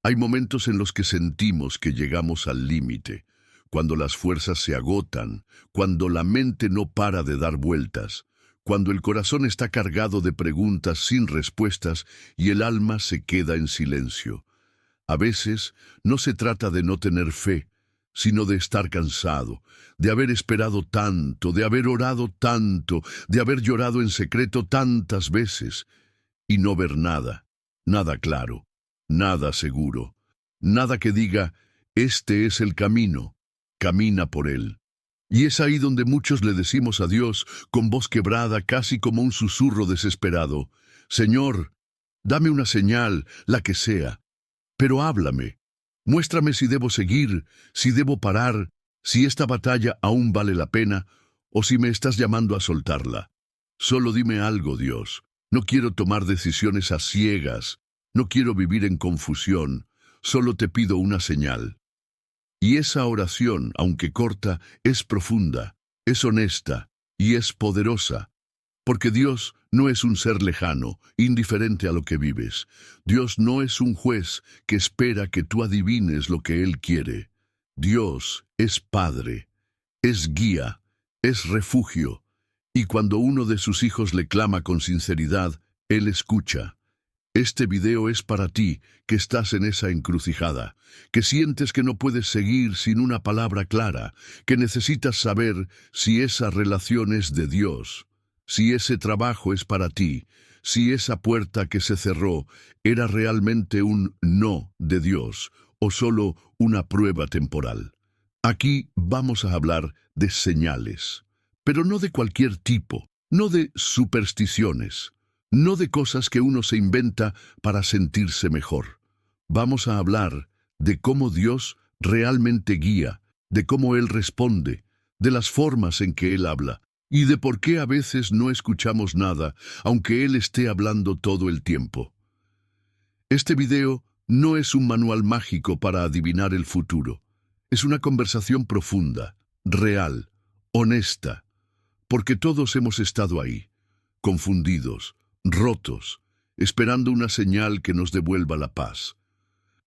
Hay momentos en los que sentimos que llegamos al límite, cuando las fuerzas se agotan, cuando la mente no para de dar vueltas, cuando el corazón está cargado de preguntas sin respuestas y el alma se queda en silencio. A veces no se trata de no tener fe, sino de estar cansado, de haber esperado tanto, de haber orado tanto, de haber llorado en secreto tantas veces, y no ver nada, nada claro, nada seguro, nada que diga, este es el camino, camina por él. Y es ahí donde muchos le decimos a Dios, con voz quebrada, casi como un susurro desesperado, Señor, dame una señal, la que sea, pero háblame. Muéstrame si debo seguir, si debo parar, si esta batalla aún vale la pena, o si me estás llamando a soltarla. Solo dime algo, Dios. No quiero tomar decisiones a ciegas, no quiero vivir en confusión, solo te pido una señal. Y esa oración, aunque corta, es profunda, es honesta y es poderosa. Porque Dios no es un ser lejano, indiferente a lo que vives. Dios no es un juez que espera que tú adivines lo que Él quiere. Dios es Padre, es guía, es refugio. Y cuando uno de sus hijos le clama con sinceridad, Él escucha. Este video es para ti, que estás en esa encrucijada, que sientes que no puedes seguir sin una palabra clara, que necesitas saber si esa relación es de Dios, si ese trabajo es para ti, si esa puerta que se cerró era realmente un no de Dios o solo una prueba temporal. Aquí vamos a hablar de señales, pero no de cualquier tipo, no de supersticiones, no de cosas que uno se inventa para sentirse mejor. Vamos a hablar de cómo Dios realmente guía, de cómo Él responde, de las formas en que Él habla, y de por qué a veces no escuchamos nada, aunque Él esté hablando todo el tiempo. Este video no es un manual mágico para adivinar el futuro. Es una conversación profunda, real, honesta, porque todos hemos estado ahí, confundidos, rotos, esperando una señal que nos devuelva la paz.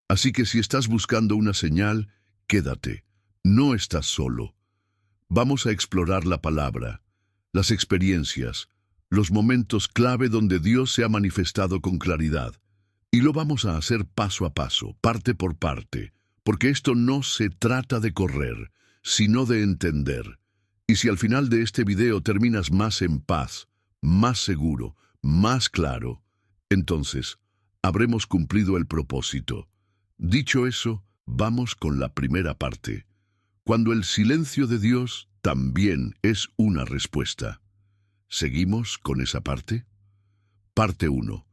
Así que si estás buscando una señal, quédate. No estás solo. Vamos a explorar la palabra, las experiencias, los momentos clave donde Dios se ha manifestado con claridad. Y lo vamos a hacer paso a paso, parte por parte, porque esto no se trata de correr, sino de entender. Y si al final de este video terminas más en paz, más seguro, más claro, entonces habremos cumplido el propósito. Dicho eso, vamos con la primera parte. Cuando el silencio de Dios también es una respuesta. ¿Seguimos con esa parte? Parte 1.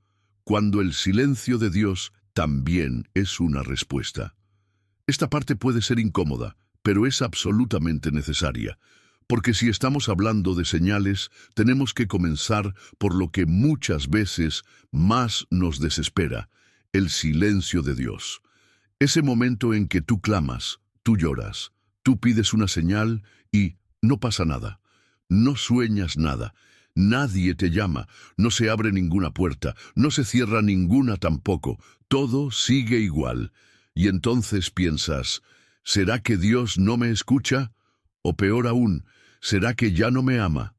Cuando el silencio de Dios también es una respuesta. Esta parte puede ser incómoda, pero es absolutamente necesaria. Porque si estamos hablando de señales, tenemos que comenzar por lo que muchas veces más nos desespera, el silencio de Dios. Ese momento en que tú clamas, tú lloras, tú pides una señal y no pasa nada. No sueñas nada, nadie te llama, no se abre ninguna puerta, no se cierra ninguna tampoco, todo sigue igual. Y entonces piensas, ¿será que Dios no me escucha? O peor aún, ¿será que ya no me ama?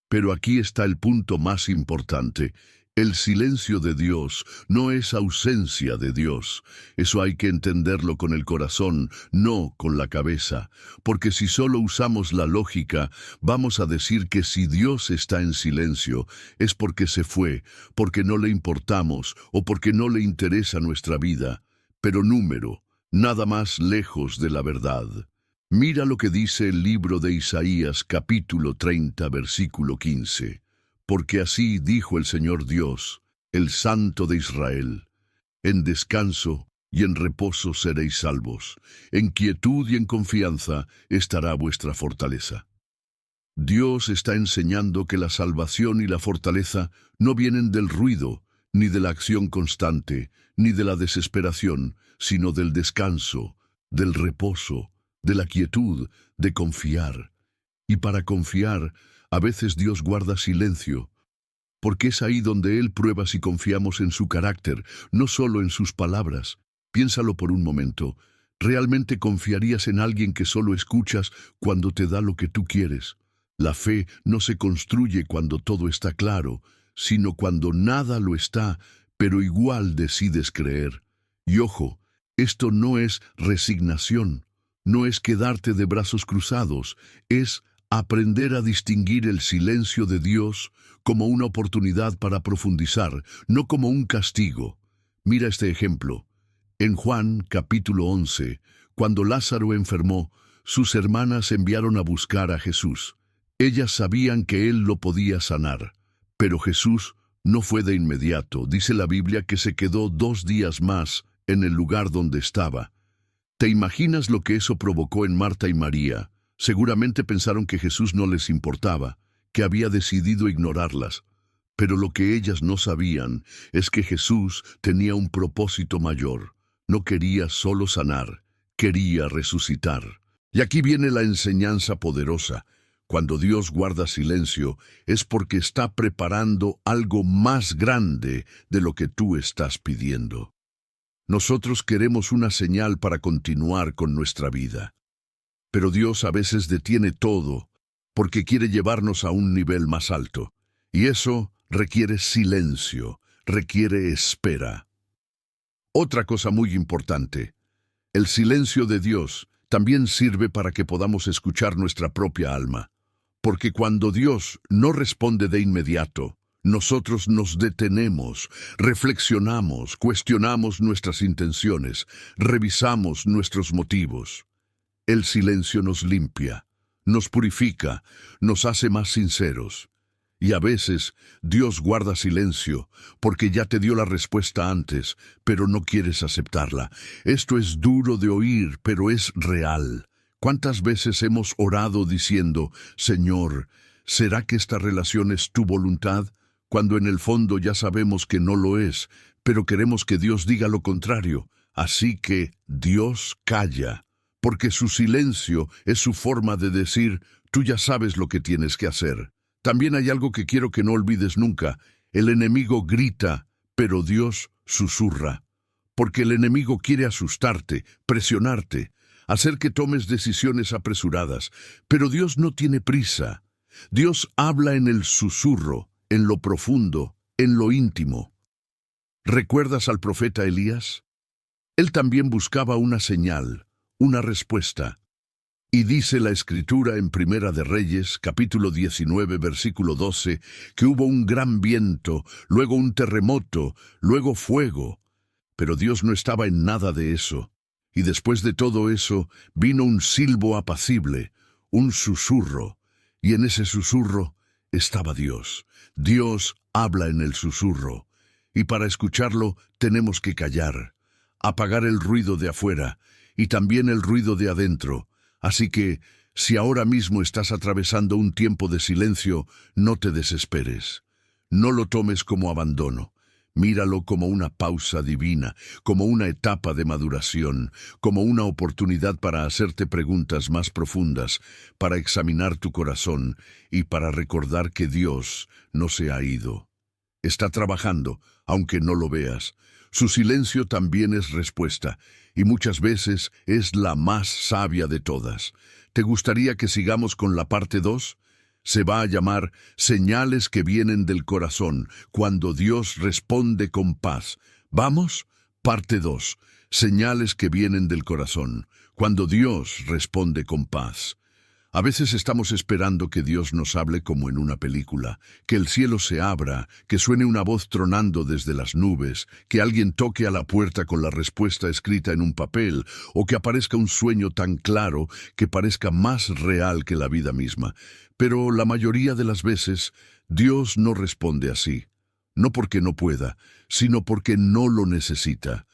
Pero aquí está el punto más importante. El silencio de Dios no es ausencia de Dios. Eso hay que entenderlo con el corazón, no con la cabeza. Porque si solo usamos la lógica, vamos a decir que si Dios está en silencio, es porque se fue, porque no le importamos o porque no le interesa nuestra vida. Pero número, nada más lejos de la verdad. Mira lo que dice el libro de Isaías, capítulo 30, versículo 15. Porque así dijo el Señor Dios, el Santo de Israel: en descanso y en reposo seréis salvos, en quietud y en confianza estará vuestra fortaleza. Dios está enseñando que la salvación y la fortaleza no vienen del ruido, ni de la acción constante, ni de la desesperación, sino del descanso, del reposo, de la quietud, de confiar. Y para confiar, a veces Dios guarda silencio, porque es ahí donde Él prueba si confiamos en su carácter, no solo en sus palabras. Piénsalo por un momento. ¿Realmente confiarías en alguien que solo escuchas cuando te da lo que tú quieres? La fe no se construye cuando todo está claro, sino cuando nada lo está, pero igual decides creer. Y ojo, esto no es resignación, no es quedarte de brazos cruzados, es aprender a distinguir el silencio de Dios como una oportunidad para profundizar, no como un castigo. Mira este ejemplo. En Juan capítulo 11, cuando Lázaro enfermó, sus hermanas enviaron a buscar a Jesús. Ellas sabían que él lo podía sanar, pero Jesús no fue de inmediato. Dice la Biblia que se quedó 2 días más en el lugar donde estaba. ¿Te imaginas lo que eso provocó en Marta y María? Seguramente pensaron que Jesús no les importaba, que había decidido ignorarlas. Pero lo que ellas no sabían es que Jesús tenía un propósito mayor. No quería solo sanar, quería resucitar. Y aquí viene la enseñanza poderosa. Cuando Dios guarda silencio, es porque está preparando algo más grande de lo que tú estás pidiendo. Nosotros queremos una señal para continuar con nuestra vida. Pero Dios a veces detiene todo porque quiere llevarnos a un nivel más alto. Y eso requiere silencio, requiere espera. Otra cosa muy importante, el silencio de Dios también sirve para que podamos escuchar nuestra propia alma. Porque cuando Dios no responde de inmediato, nosotros nos detenemos, reflexionamos, cuestionamos nuestras intenciones, revisamos nuestros motivos. El silencio nos limpia, nos purifica, nos hace más sinceros. Y a veces Dios guarda silencio porque ya te dio la respuesta antes, pero no quieres aceptarla. Esto es duro de oír, pero es real. ¿Cuántas veces hemos orado diciendo, Señor, ¿será que esta relación es tu voluntad? Cuando en el fondo ya sabemos que no lo es, pero queremos que Dios diga lo contrario. Así que Dios calla, porque su silencio es su forma de decir, tú ya sabes lo que tienes que hacer. También hay algo que quiero que no olvides nunca. El enemigo grita, pero Dios susurra. Porque el enemigo quiere asustarte, presionarte, hacer que tomes decisiones apresuradas. Pero Dios no tiene prisa. Dios habla en el susurro, en lo profundo, en lo íntimo. ¿Recuerdas al profeta Elías? Él también buscaba una señal, una respuesta. Y dice la Escritura en Primera de Reyes, capítulo 19, versículo 12, que hubo un gran viento, luego un terremoto, luego fuego. Pero Dios no estaba en nada de eso. Y después de todo eso, vino un silbo apacible, un susurro. Y en ese susurro estaba Dios. Dios habla en el susurro. Y para escucharlo tenemos que callar, apagar el ruido de afuera y también el ruido de adentro. Así que, si ahora mismo estás atravesando un tiempo de silencio, no te desesperes. No lo tomes como abandono. Míralo como una pausa divina, como una etapa de maduración, como una oportunidad para hacerte preguntas más profundas, para examinar tu corazón y para recordar que Dios no se ha ido. Está trabajando, aunque no lo veas. Su silencio también es respuesta, y muchas veces es la más sabia de todas. ¿Te gustaría que sigamos con la parte 2? Se va a llamar Señales que vienen del corazón, cuando Dios responde con paz. ¿Vamos? Parte 2. Señales que vienen del corazón, cuando Dios responde con paz. A veces estamos esperando que Dios nos hable como en una película, que el cielo se abra, que suene una voz tronando desde las nubes, que alguien toque a la puerta con la respuesta escrita en un papel, o que aparezca un sueño tan claro que parezca más real que la vida misma. Pero la mayoría de las veces, Dios no responde así. No porque no pueda, sino porque no lo necesita.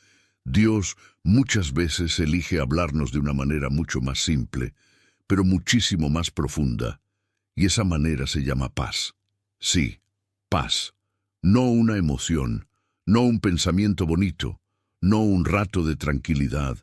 Dios muchas veces elige hablarnos de una manera mucho más simple, pero muchísimo más profunda, y esa manera se llama paz. Sí, paz. No una emoción, no un pensamiento bonito, no un rato de tranquilidad.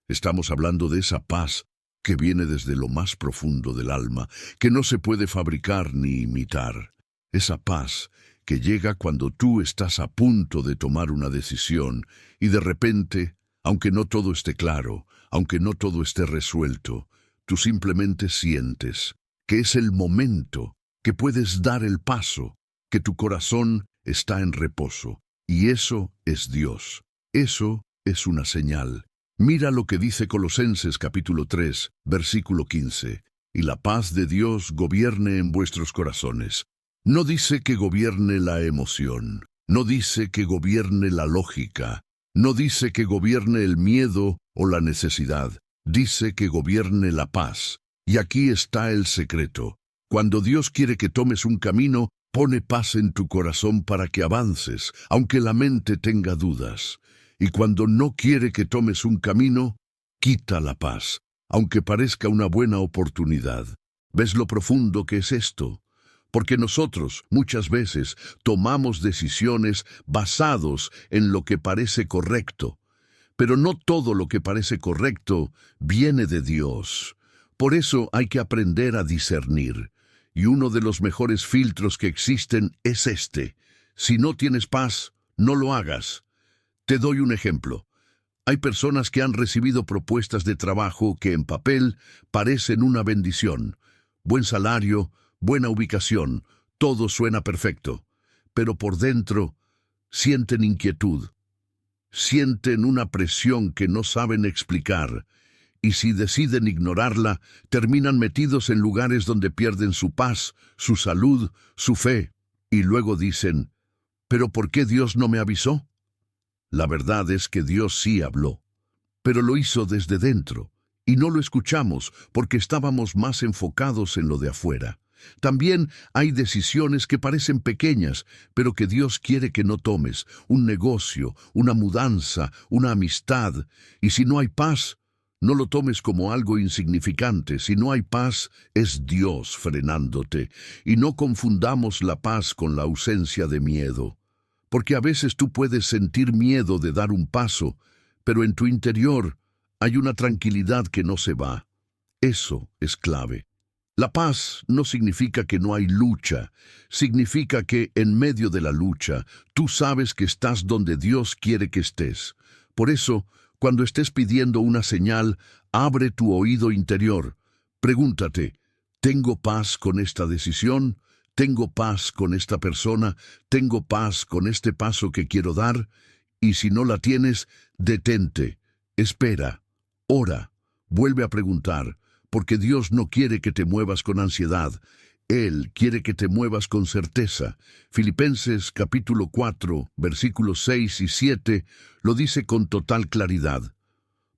Estamos hablando de esa paz que viene desde lo más profundo del alma, que no se puede fabricar ni imitar. Esa paz que llega cuando tú estás a punto de tomar una decisión y de repente Aunque no todo esté claro, aunque no todo esté resuelto, tú simplemente sientes que es el momento, que puedes dar el paso, que tu corazón está en reposo. Y eso es Dios. Eso es una señal. Mira lo que dice Colosenses capítulo 3, versículo 15. Y la paz de Dios gobierne en vuestros corazones. No dice que gobierne la emoción. No dice que gobierne la lógica. No dice que gobierne el miedo o la necesidad. Dice que gobierne la paz. Y aquí está el secreto. Cuando Dios quiere que tomes un camino, pone paz en tu corazón para que avances, aunque la mente tenga dudas. Y cuando no quiere que tomes un camino, quita la paz, aunque parezca una buena oportunidad. ¿Ves lo profundo que es esto? Porque nosotros, muchas veces, tomamos decisiones basados en lo que parece correcto. Pero no todo lo que parece correcto viene de Dios. Por eso hay que aprender a discernir. Y uno de los mejores filtros que existen es este. Si no tienes paz, no lo hagas. Te doy un ejemplo. Hay personas que han recibido propuestas de trabajo que en papel parecen una bendición. Buen salario, buena ubicación, todo suena perfecto. Pero por dentro sienten inquietud. Sienten una presión que no saben explicar. Y si deciden ignorarla, terminan metidos en lugares donde pierden su paz, su salud, su fe. Y luego dicen, ¿pero por qué Dios no me avisó? La verdad es que Dios sí habló, pero lo hizo desde dentro, y no lo escuchamos porque estábamos más enfocados en lo de afuera. También hay decisiones que parecen pequeñas, pero que Dios quiere que no tomes, un negocio, una mudanza, una amistad, y si no hay paz, no lo tomes como algo insignificante. Si no hay paz, es Dios frenándote, y no confundamos la paz con la ausencia de miedo. Porque a veces tú puedes sentir miedo de dar un paso, pero en tu interior hay una tranquilidad que no se va. Eso es clave. La paz no significa que no hay lucha, significa que en medio de la lucha tú sabes que estás donde Dios quiere que estés. Por eso, cuando estés pidiendo una señal, abre tu oído interior. Pregúntate, ¿tengo paz con esta decisión? ¿Tengo paz con esta persona? ¿Tengo paz con este paso que quiero dar? Y si no la tienes, detente, espera, ora, vuelve a preguntar, porque Dios no quiere que te muevas con ansiedad. Él quiere que te muevas con certeza. Filipenses capítulo 4, versículos 6 y 7 lo dice con total claridad.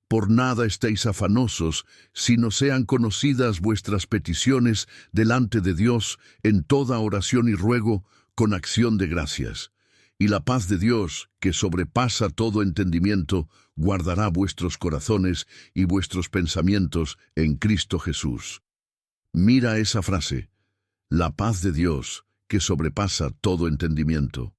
Por nada estéis afanosos, sino sean conocidas vuestras peticiones delante de Dios en toda oración y ruego con acción de gracias. Y la paz de Dios, que sobrepasa todo entendimiento, guardará vuestros corazones y vuestros pensamientos en Cristo Jesús. Mira esa frase, la paz de Dios, que sobrepasa todo entendimiento.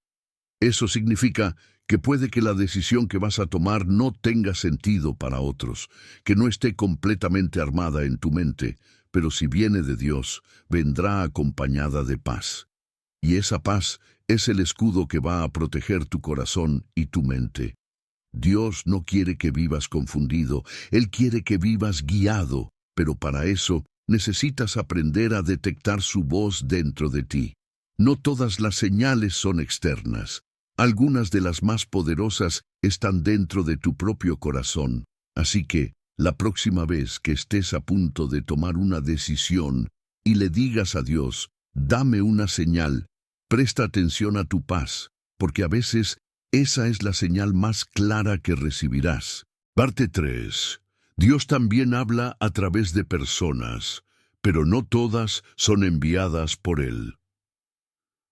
Eso significa que puede que la decisión que vas a tomar no tenga sentido para otros, que no esté completamente armada en tu mente, pero si viene de Dios, vendrá acompañada de paz. Y esa paz es el escudo que va a proteger tu corazón y tu mente. Dios no quiere que vivas confundido, Él quiere que vivas guiado, pero para eso necesitas aprender a detectar su voz dentro de ti. No todas las señales son externas. Algunas de las más poderosas están dentro de tu propio corazón. Así que, la próxima vez que estés a punto de tomar una decisión y le digas a Dios, dame una señal, presta atención a tu paz, porque a veces esa es la señal más clara que recibirás. Parte 3. Dios también habla a través de personas, pero no todas son enviadas por Él.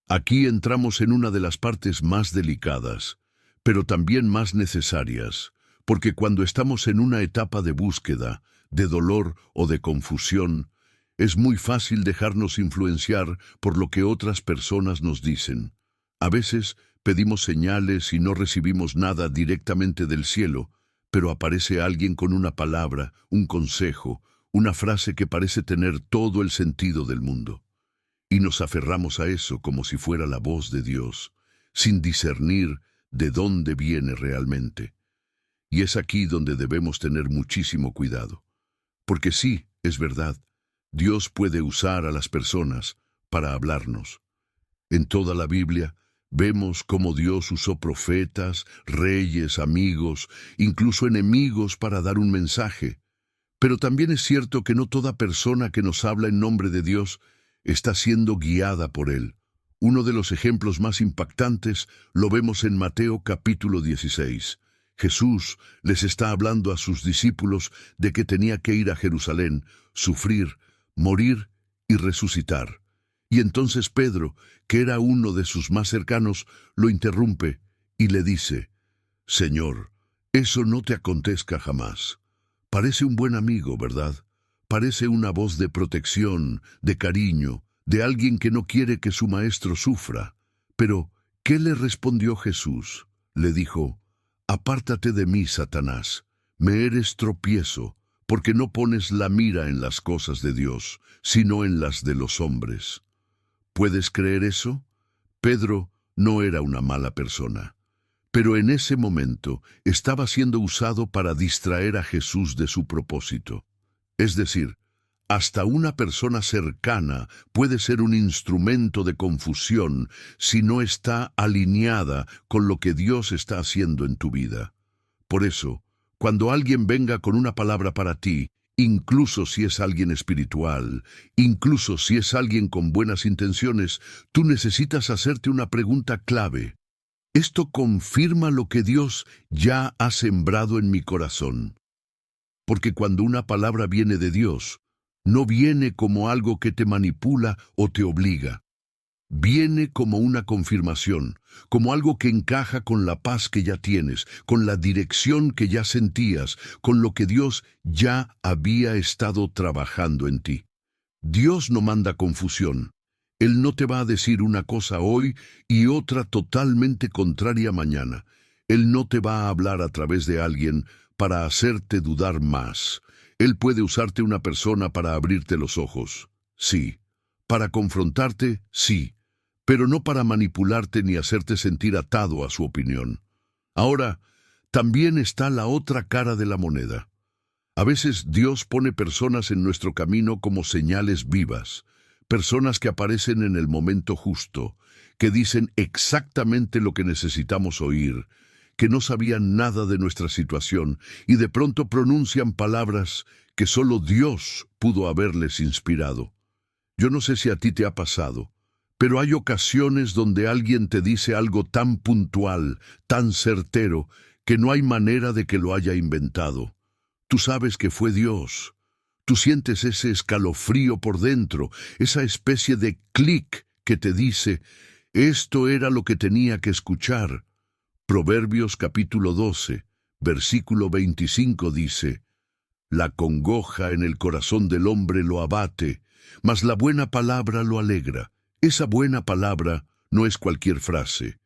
Aquí entramos en una de las partes más delicadas, pero también más necesarias, porque cuando estamos en una etapa de búsqueda, de dolor o de confusión, es muy fácil dejarnos influenciar por lo que otras personas nos dicen. A veces pedimos señales y no recibimos nada directamente del cielo, pero aparece alguien con una palabra, un consejo, una frase que parece tener todo el sentido del mundo. Y nos aferramos a eso como si fuera la voz de Dios, sin discernir de dónde viene realmente. Y es aquí donde debemos tener muchísimo cuidado. Porque sí, es verdad, Dios puede usar a las personas para hablarnos. En toda la Biblia vemos cómo Dios usó profetas, reyes, amigos, incluso enemigos para dar un mensaje. Pero también es cierto que no toda persona que nos habla en nombre de Dios está siendo guiada por Él. Uno de los ejemplos más impactantes lo vemos en Mateo capítulo 16. Jesús les está hablando a sus discípulos de que tenía que ir a Jerusalén, sufrir, morir y resucitar. Y entonces Pedro, que era uno de sus más cercanos, lo interrumpe y le dice: «Señor, eso no te acontezca jamás». Parece un buen amigo, ¿verdad? Parece una voz de protección, de cariño, de alguien que no quiere que su maestro sufra. Pero, ¿qué le respondió Jesús? Le dijo: «Apártate de mí, Satanás, me eres tropiezo, porque no pones la mira en las cosas de Dios, sino en las de los hombres». ¿Puedes creer eso? Pedro no era una mala persona, pero en ese momento estaba siendo usado para distraer a Jesús de su propósito. Es decir, hasta una persona cercana puede ser un instrumento de confusión si no está alineada con lo que Dios está haciendo en tu vida. Por eso, cuando alguien venga con una palabra para ti, incluso si es alguien espiritual, incluso si es alguien con buenas intenciones, tú necesitas hacerte una pregunta clave. ¿Esto confirma lo que Dios ya ha sembrado en mi corazón? Porque cuando una palabra viene de Dios, no viene como algo que te manipula o te obliga. Viene como una confirmación, como algo que encaja con la paz que ya tienes, con la dirección que ya sentías, con lo que Dios ya había estado trabajando en ti. Dios no manda confusión. Él no te va a decir una cosa hoy y otra totalmente contraria mañana. Él no te va a hablar a través de alguien para hacerte dudar más. Él puede usarte una persona para abrirte los ojos, sí. Para confrontarte, sí. Pero no para manipularte ni hacerte sentir atado a su opinión. Ahora, también está la otra cara de la moneda. A veces Dios pone personas en nuestro camino como señales vivas, personas que aparecen en el momento justo, que dicen exactamente lo que necesitamos oír, que no sabían nada de nuestra situación y de pronto pronuncian palabras que solo Dios pudo haberles inspirado. Yo no sé si a ti te ha pasado, pero hay ocasiones donde alguien te dice algo tan puntual, tan certero, que no hay manera de que lo haya inventado. Tú sabes que fue Dios. Tú sientes ese escalofrío por dentro, esa especie de clic que te dice: esto era lo que tenía que escuchar. Proverbios capítulo 12, versículo 25 dice: «La congoja en el corazón del hombre lo abate, mas la buena palabra lo alegra». Esa buena palabra no es cualquier frase.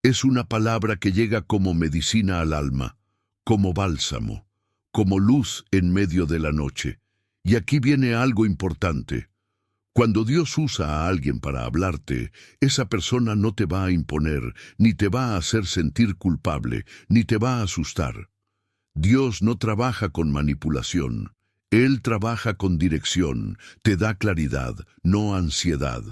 Es una palabra que llega como medicina al alma, como bálsamo, como luz en medio de la noche. Y aquí viene algo importante. Cuando Dios usa a alguien para hablarte, esa persona no te va a imponer, ni te va a hacer sentir culpable, ni te va a asustar. Dios no trabaja con manipulación. Él trabaja con dirección, te da claridad, no ansiedad.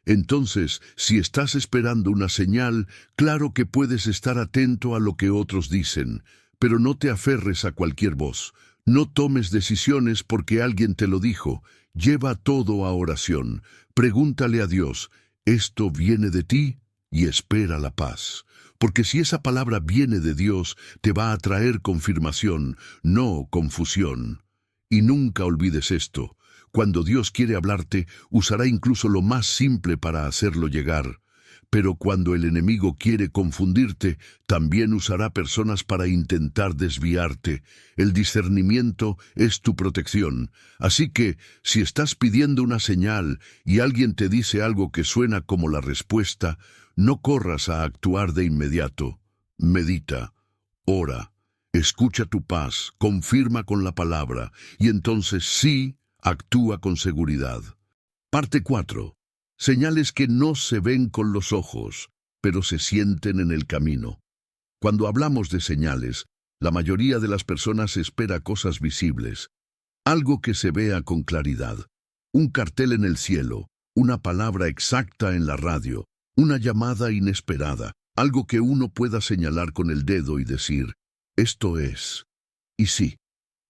Entonces, si estás esperando una señal, claro que puedes estar atento a lo que otros dicen, pero no te aferres a cualquier voz. No tomes decisiones porque alguien te lo dijo. Lleva todo a oración. Pregúntale a Dios: ¿esto viene de ti? Y espera la paz. Porque si esa palabra viene de Dios, te va a traer confirmación, no confusión. Y nunca olvides esto. Cuando Dios quiere hablarte, usará incluso lo más simple para hacerlo llegar. Pero cuando el enemigo quiere confundirte, también usará personas para intentar desviarte. El discernimiento es tu protección. Así que, si estás pidiendo una señal y alguien te dice algo que suena como la respuesta, no corras a actuar de inmediato. Medita, ora, escucha tu paz, confirma con la palabra, y entonces sí, actúa con seguridad. Parte 4. Señales que no se ven con los ojos, pero se sienten en el camino. Cuando hablamos de señales, La mayoría de las personas espera cosas visibles, algo que se vea con claridad. Un cartel en el cielo, una palabra exacta en la radio, una llamada inesperada, algo que uno pueda señalar con el dedo y decir, esto es. Y sí,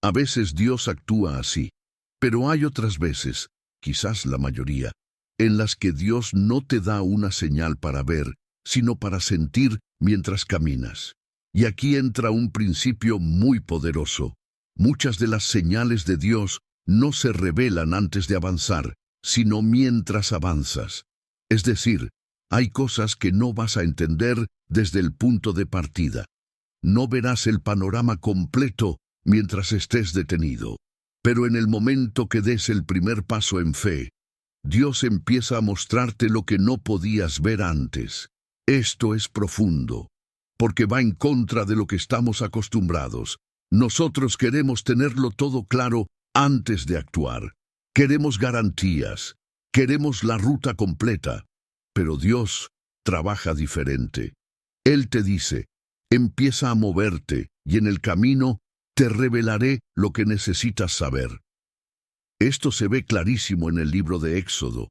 a veces Dios actúa así, pero hay otras veces, quizás la mayoría, en las que Dios no te da una señal para ver, sino para sentir mientras caminas. Y aquí entra un principio muy poderoso. Muchas de las señales de Dios no se revelan antes de avanzar, sino mientras avanzas. Es decir, hay cosas que no vas a entender desde el punto de partida. No verás el panorama completo mientras estés detenido. Pero en el momento que des el primer paso en fe, Dios empieza a mostrarte lo que no podías ver antes. Esto es profundo, porque va en contra de lo que estamos acostumbrados. Nosotros queremos tenerlo todo claro antes de actuar. Queremos garantías, queremos la ruta completa. Pero Dios trabaja diferente. Él te dice, empieza a moverte y en el camino te revelaré lo que necesitas saber. Esto se ve clarísimo en el libro de Éxodo,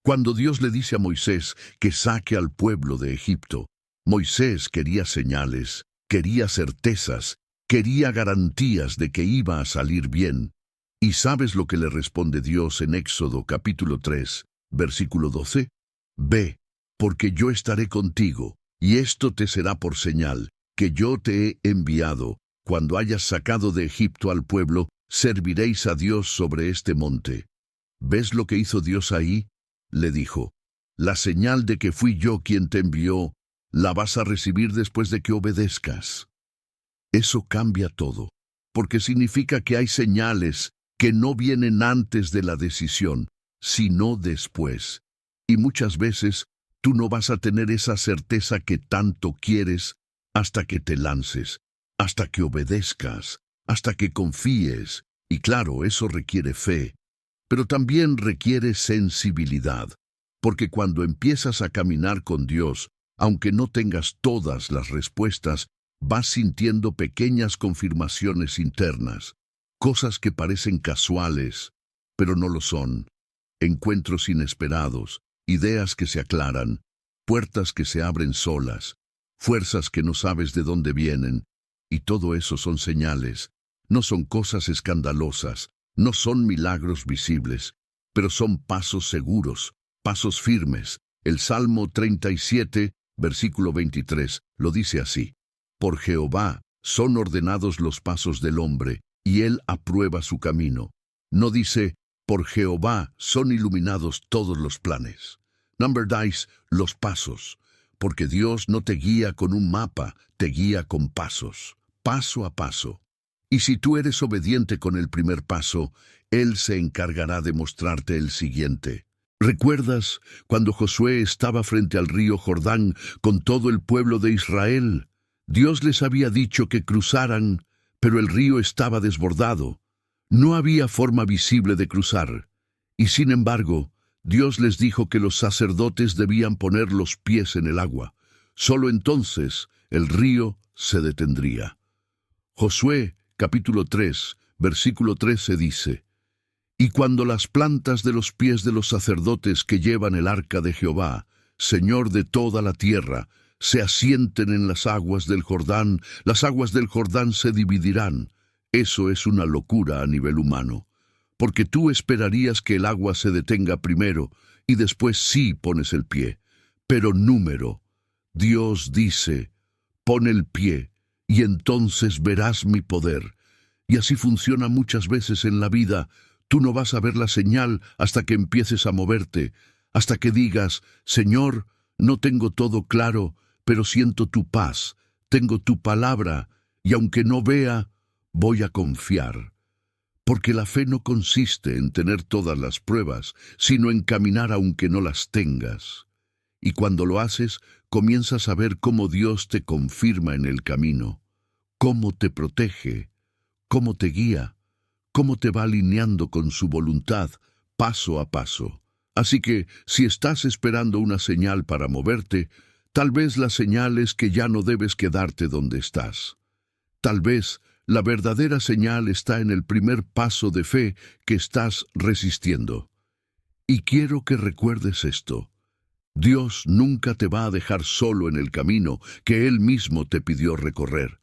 cuando Dios le dice a Moisés que saque al pueblo de Egipto. Moisés quería señales, quería certezas, quería garantías de que iba a salir bien. ¿Y sabes lo que le responde Dios en Éxodo capítulo 3, versículo 12? Ve, porque yo estaré contigo, y esto te será por señal, que yo te he enviado. Cuando hayas sacado de Egipto al pueblo, serviréis a Dios sobre este monte. ¿Ves lo que hizo Dios ahí? Le dijo, la señal de que fui yo quien te envió, la vas a recibir después de que obedezcas. Eso cambia todo, porque significa que hay señales que no vienen antes de la decisión, sino después. Y muchas veces tú no vas a tener esa certeza que tanto quieres hasta que te lances, hasta que obedezcas, hasta que confíes. Y claro, eso requiere fe, pero también requiere sensibilidad, porque cuando empiezas a caminar con Dios, aunque no tengas todas las respuestas, vas sintiendo pequeñas confirmaciones internas, cosas que parecen casuales, pero no lo son, encuentros inesperados, ideas que se aclaran, puertas que se abren solas, fuerzas que no sabes de dónde vienen, y todo eso son señales, no son cosas escandalosas, no son milagros visibles, pero son pasos seguros, pasos firmes. El Salmo 37, versículo 23, lo dice así: Por Jehová son ordenados los pasos del hombre, y él aprueba su camino. No dice, por Jehová son iluminados todos los planes. Number dice, los pasos, porque Dios no te guía con un mapa, te guía con pasos, paso a paso. Y si tú eres obediente con el primer paso, Él se encargará de mostrarte el siguiente. ¿Recuerdas cuando Josué estaba frente al río Jordán con todo el pueblo de Israel? Dios les había dicho que cruzaran, pero el río estaba desbordado. No había forma visible de cruzar. Y sin embargo, Dios les dijo que los sacerdotes debían poner los pies en el agua. Solo entonces el río se detendría. Josué, capítulo 3, versículo 13 dice: Y cuando las plantas de los pies de los sacerdotes que llevan el arca de Jehová, Señor de toda la tierra, se asienten en las aguas del Jordán, las aguas del Jordán se dividirán. Eso es una locura a nivel humano, porque tú esperarías que el agua se detenga primero y después sí pones el pie. Pero Dios dice, pon el pie y entonces verás mi poder. Y así funciona muchas veces en la vida. Tú no vas a ver la señal hasta que empieces a moverte, hasta que digas, Señor, no tengo todo claro, pero siento tu paz, tengo tu palabra, y aunque no vea, voy a confiar. Porque la fe no consiste en tener todas las pruebas, sino en caminar aunque no las tengas. Y cuando lo haces, comienzas a ver cómo Dios te confirma en el camino, cómo te protege, cómo te guía, cómo te va alineando con su voluntad, paso a paso. Así que, si estás esperando una señal para moverte, tal vez la señal es que ya no debes quedarte donde estás. Tal vez la verdadera señal está en el primer paso de fe que estás resistiendo. Y quiero que recuerdes esto. Dios nunca te va a dejar solo en el camino que Él mismo te pidió recorrer.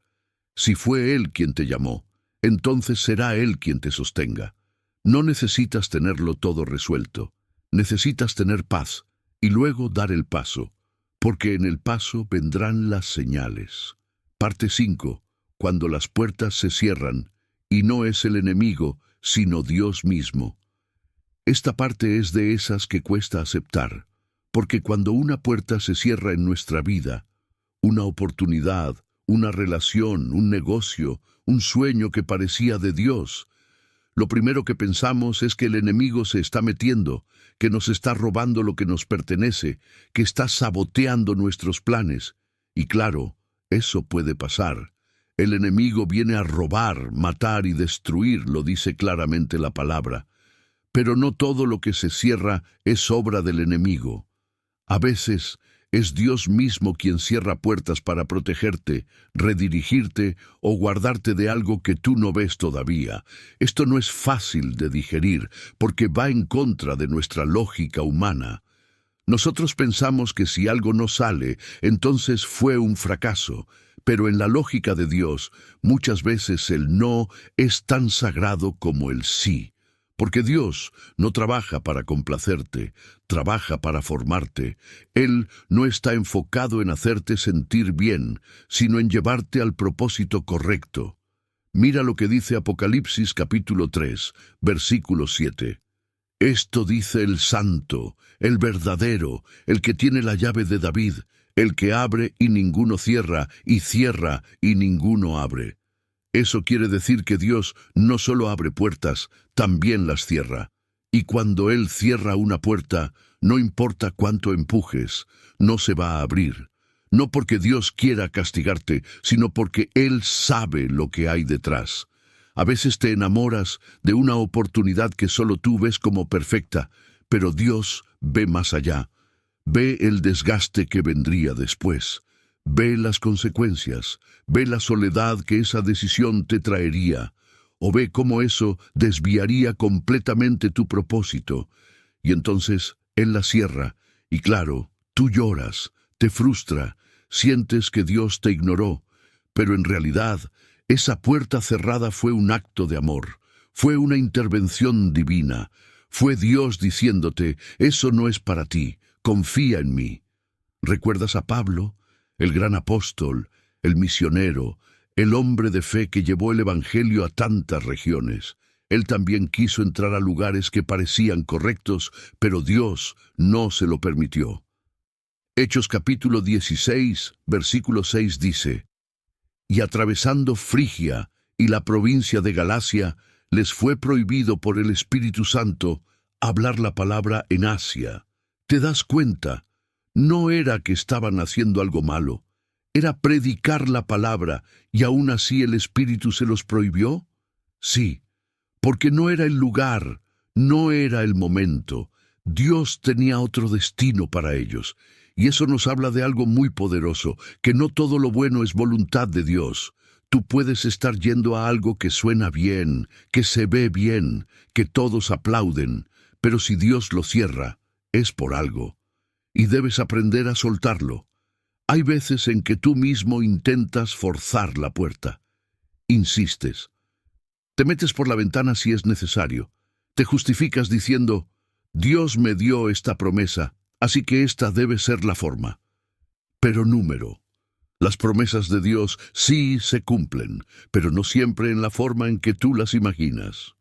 Si fue Él quien te llamó, entonces será Él quien te sostenga. No necesitas tenerlo todo resuelto. Necesitas tener paz y luego dar el paso, porque en el paso vendrán las señales. Parte 5. Cuando las puertas se cierran, y no es el enemigo, sino Dios mismo. Esta parte es de esas que cuesta aceptar, porque cuando una puerta se cierra en nuestra vida, una oportunidad, una relación, un negocio, un sueño que parecía de Dios, lo primero que pensamos es que el enemigo se está metiendo, que nos está robando lo que nos pertenece, que está saboteando nuestros planes. Y claro, eso puede pasar. El enemigo viene a robar, matar y destruir, lo dice claramente la palabra. Pero no todo lo que se cierra es obra del enemigo. A veces es Dios mismo quien cierra puertas para protegerte, redirigirte o guardarte de algo que tú no ves todavía. Esto no es fácil de digerir porque va en contra de nuestra lógica humana. Nosotros pensamos que si algo no sale, entonces fue un fracaso. Pero en la lógica de Dios, muchas veces el no es tan sagrado como el sí. Porque Dios no trabaja para complacerte, trabaja para formarte. Él no está enfocado en hacerte sentir bien, sino en llevarte al propósito correcto. Mira lo que dice Apocalipsis capítulo 3, versículo 7. Esto dice el Santo, el verdadero, el que tiene la llave de David, el que abre y ninguno cierra, y cierra y ninguno abre. Eso quiere decir que Dios no solo abre puertas, también las cierra. Y cuando Él cierra una puerta, no importa cuánto empujes, no se va a abrir. No porque Dios quiera castigarte, sino porque Él sabe lo que hay detrás. A veces te enamoras de una oportunidad que solo tú ves como perfecta, pero Dios ve más allá. Ve el desgaste que vendría después. Ve las consecuencias. Ve la soledad que esa decisión te traería. O ve cómo eso desviaría completamente tu propósito. Y entonces Él la cierra. Y claro, tú lloras, te frustra, sientes que Dios te ignoró. Pero en realidad, esa puerta cerrada fue un acto de amor. Fue una intervención divina. Fue Dios diciéndote, eso no es para ti, confía en mí. ¿Recuerdas a Pablo? El gran apóstol, el misionero, el hombre de fe que llevó el evangelio a tantas regiones. Él también quiso entrar a lugares que parecían correctos, pero Dios no se lo permitió. Hechos capítulo 16, versículo 6 dice, y atravesando Frigia y la provincia de Galacia, les fue prohibido por el Espíritu Santo hablar la palabra en Asia. ¿Te das cuenta? No era que estaban haciendo algo malo, era predicar la palabra, y aún así el Espíritu se los prohibió. Sí, porque no era el lugar, no era el momento. Dios tenía otro destino para ellos, y eso nos habla de algo muy poderoso, que no todo lo bueno es voluntad de Dios. Tú puedes estar yendo a algo que suena bien, que se ve bien, que todos aplauden, pero si Dios lo cierra, es por algo. Y debes aprender a soltarlo. Hay veces en que tú mismo intentas forzar la puerta. Insistes. Te metes por la ventana si es necesario. Te justificas diciendo, Dios me dio esta promesa, así que esta debe ser la forma. Pero número. Las promesas de Dios sí se cumplen, pero no siempre en la forma en que tú las imaginas.